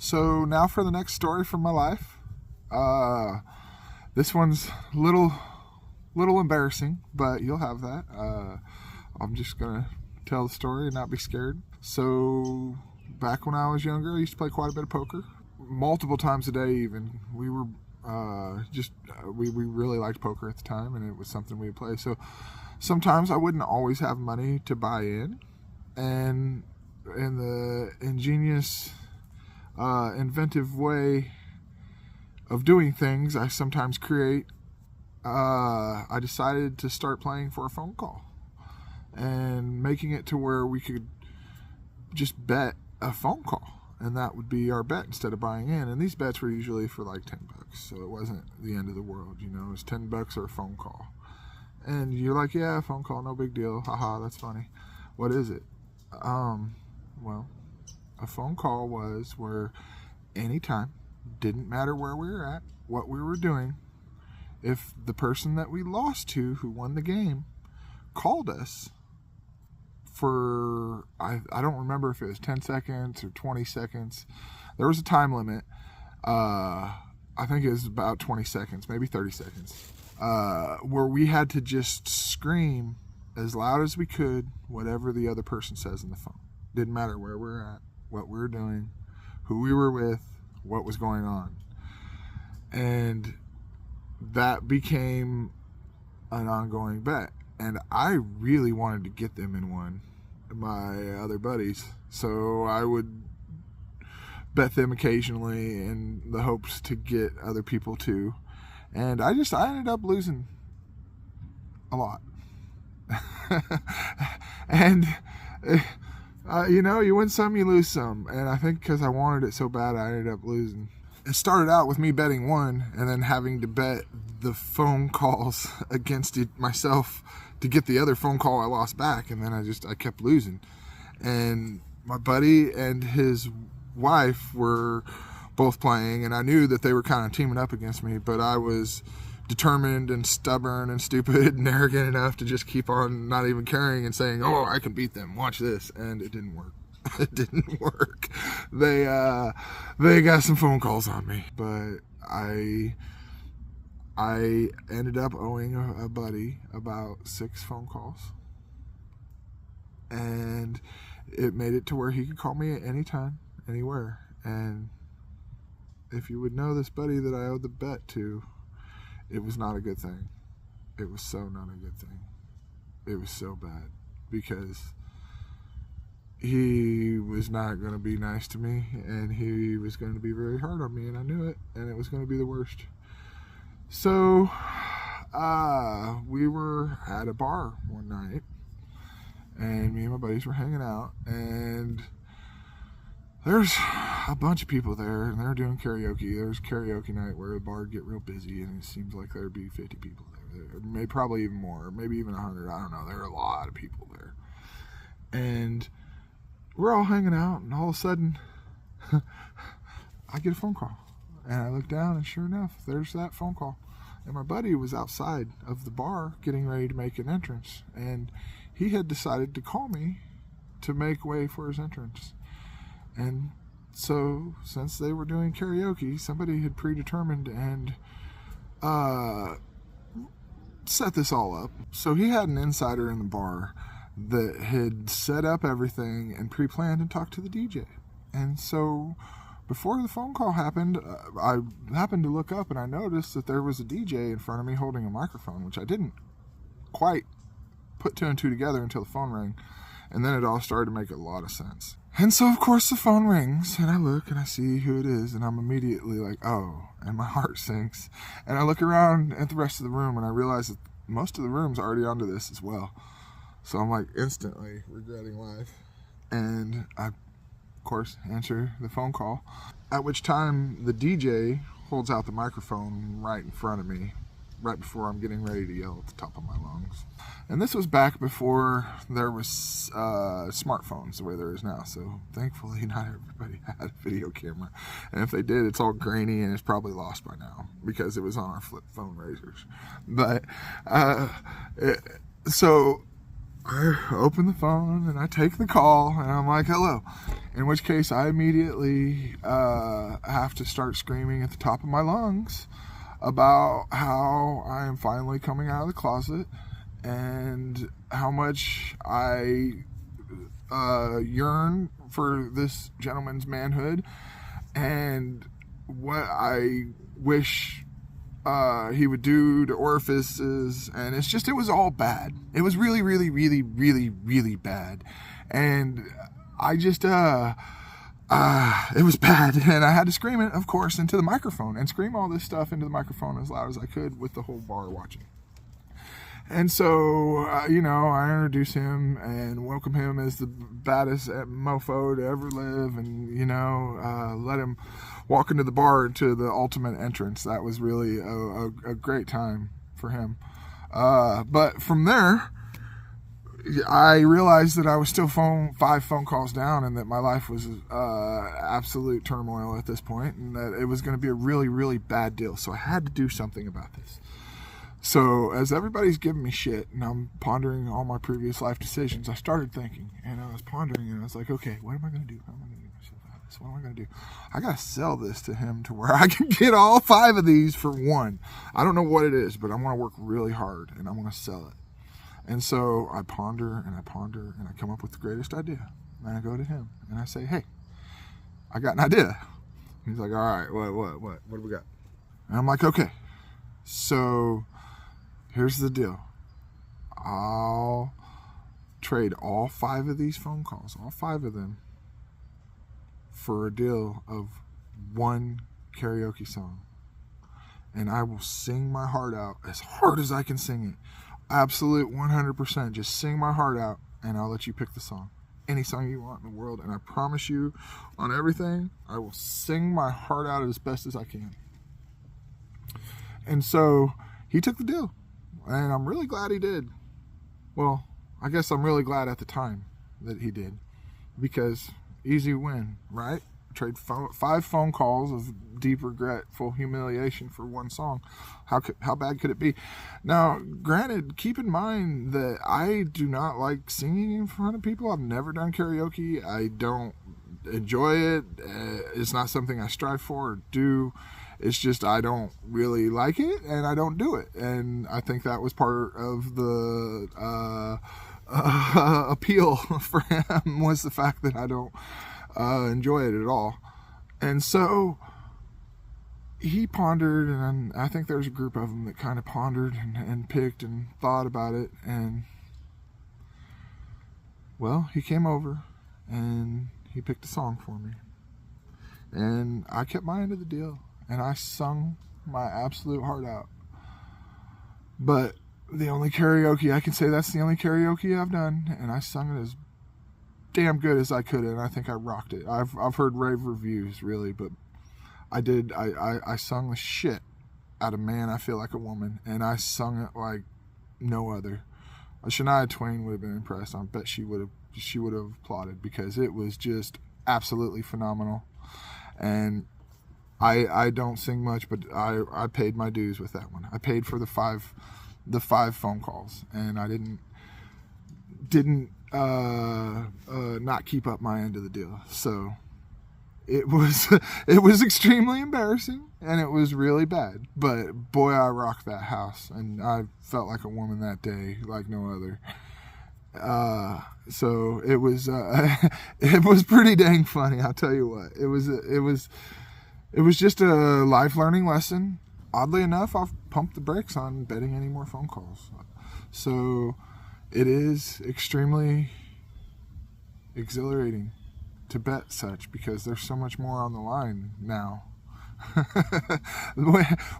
So now for the next story from my life. This one's little embarrassing, but you'll have that. I'm just gonna tell the story and not be scared. So back when I was younger, I used to play quite a bit of poker, multiple times a day. Even we were we really liked poker at the time, and it was something we would play. So sometimes I wouldn't always have money to buy in, and in the ingenious, inventive way of doing things I sometimes create, I decided to start playing for a phone call and making it to where we could just bet a phone call, and that would be our bet instead of buying in. And these bets were usually for like $10, so it wasn't the end of the world, you know. It was $10 or a phone call, and you're like, yeah, phone call, no big deal, haha, that's funny. What is it? Well, a phone call was where anytime, didn't matter where we were at, what we were doing, if the person that we lost to, who won the game, called us for, I don't remember if it was 10 seconds or 20 seconds. There was a time limit. I think it was about 20 seconds, maybe 30 seconds, where we had to just scream as loud as we could whatever the other person says in the phone. Didn't matter where we were at, what we were doing, who we were with, what was going on. And that became an ongoing bet. And I really wanted to get them in one, my other buddies. So I would bet them occasionally in the hopes to get other people too. And I ended up losing a lot. And you know, you win some, you lose some. And I think because I wanted it so bad, I ended up losing. It started out with me betting one and then having to bet the phone calls against it myself to get the other phone call I lost back. And then I kept losing. And my buddy and his wife were both playing, and I knew that they were kind of teaming up against me, but I was determined and stubborn and stupid and arrogant enough to just keep on not even caring and saying, oh, I can beat them, watch this. And it didn't work. It didn't work. They got some phone calls on me, but I ended up owing a buddy about 6 phone calls, and it made it to where he could call me at any time, anywhere. And if you would know this buddy that I owed the bet to, it was not a good thing. It was so not a good thing. It was so bad, because he was not going to be nice to me, and he was going to be very hard on me, and I knew it, and it was going to be the worst. So we were at a bar one night, and me and my buddies were hanging out, and there's a bunch of people there, and they're doing karaoke. There's karaoke night where the bar would get real busy, and it seems like there'd be 50 people there. Maybe probably even more, maybe even 100. I don't know. There are a lot of people there. And we're all hanging out, and all of a sudden, I get a phone call. And I look down, and sure enough, there's that phone call. And my buddy was outside of the bar getting ready to make an entrance. And he had decided to call me to make way for his entrance. And so, since they were doing karaoke, somebody had predetermined and set this all up. So he had an insider in the bar that had set up everything and pre-planned and talked to the DJ. And so, before the phone call happened, I happened to look up and I noticed that there was a DJ in front of me holding a microphone, which I didn't quite put 2 and 2 together until the phone rang. And then it all started to make a lot of sense. And so, of course, the phone rings, and I look, and I see who it is, and I'm immediately like, oh, and my heart sinks. And I look around at the rest of the room, and I realize that most of the room's already onto this as well. So I'm like instantly regretting life. And I, of course, answer the phone call, at which time the DJ holds out the microphone right in front of me, right before I'm getting ready to yell at the top of my lungs. And this was back before there was smartphones the way there is now. So thankfully not everybody had a video camera. And if they did, it's all grainy and it's probably lost by now because it was on our flip phone razors. But so I open the phone and I take the call and I'm like, hello. In which case I immediately have to start screaming at the top of my lungs about how I am finally coming out of the closet and how much I yearn for this gentleman's manhood and what I wish he would do to orifices, and it was all bad. It was really, really, really, really, really bad, and I just, it was bad, and I had to scream it, of course, into the microphone, and scream all this stuff into the microphone as loud as I could with the whole bar watching. And so, I introduce him and welcome him as the baddest mofo to ever live, and, let him walk into the bar to the ultimate entrance. That was really a great time for him. But from there, I realized that I was still 5 phone calls down and that my life was absolute turmoil at this point, and that it was going to be a really, really bad deal. So I had to do something about this. So as everybody's giving me shit and I'm pondering all my previous life decisions, I started thinking, and I was pondering, and I was like, okay, what am I going to do? How am I going to do myself out of this? What am I going to do? I got to sell this to him to where I can get all 5 of these for one. I don't know what it is, but I want to work really hard and I want to sell it. And so I ponder and I come up with the greatest idea. And I go to him and I say, hey, I got an idea. He's like, all right, what do we got? And I'm like, okay, so here's the deal. I'll trade all 5 of these phone calls, all 5 of them, for a deal of 1 karaoke song. And I will sing my heart out as hard as I can sing it. Absolute 100%. Just sing my heart out, and I'll let you pick the song. Any song you want in the world. And I promise you, on everything, I will sing my heart out as best as I can. And so he took the deal. And I'm really glad he did. Well, I guess I'm really glad at the time that he did. Because easy win, right? Trade 5 phone calls of deep regretful humiliation for 1 song. How bad could it be? Now, granted, keep in mind that I do not like singing in front of people. I've never done karaoke. I don't enjoy it. It's not something I strive for or do. It's just I don't really like it, and I don't do it. And I think that was part of the appeal for him, was the fact that I don't enjoy it at all. And so he pondered, and I think there's a group of them that kind of pondered and picked and thought about it. And well, he came over and he picked a song for me, and I kept my end of the deal, and I sung my absolute heart out. But the only karaoke, I can say that's the only karaoke I've done, and I sung it as damn good as I could, and I think I rocked it. I've heard rave reviews, really, but I sung the shit out of Man, I Feel Like a Woman, and I sung it like no other. Shania Twain would have been impressed. I bet she would have applauded, because it was just absolutely phenomenal. And I don't sing much, but I paid my dues with that one. I paid for the five phone calls, and I didn't not keep up my end of the deal. So it was extremely embarrassing, and it was really bad. But boy, I rocked that house, and I felt like a woman that day, like no other. So it was it was pretty dang funny. I'll tell you what. It was just a life learning lesson. Oddly enough, I've pumped the brakes on betting any more phone calls. So it is extremely exhilarating to bet such, because there's so much more on the line now.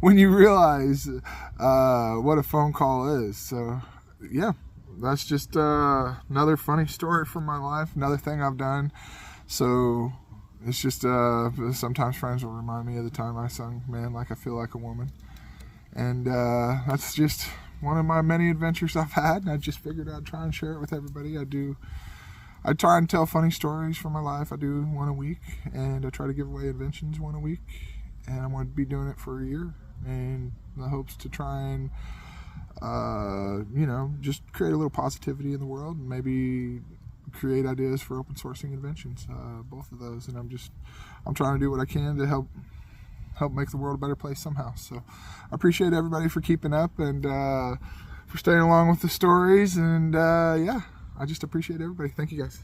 When you realize what a phone call is. So yeah, that's just another funny story from my life, another thing I've done. So it's just sometimes friends will remind me of the time I sung Man, Like I Feel Like a Woman. And that's just one of my many adventures I've had, and I just figured I'd try and share it with everybody. I try and tell funny stories from my life. I do one a week, and I try to give away inventions one a week, and I'm going to be doing it for a year, and the hopes to try and you know, just create a little positivity in the world, and maybe create ideas for open sourcing inventions, both of those. And I'm trying to do what I can to help make the world a better place somehow. So I appreciate everybody for keeping up and for staying along with the stories. And yeah, I just appreciate everybody. Thank you guys.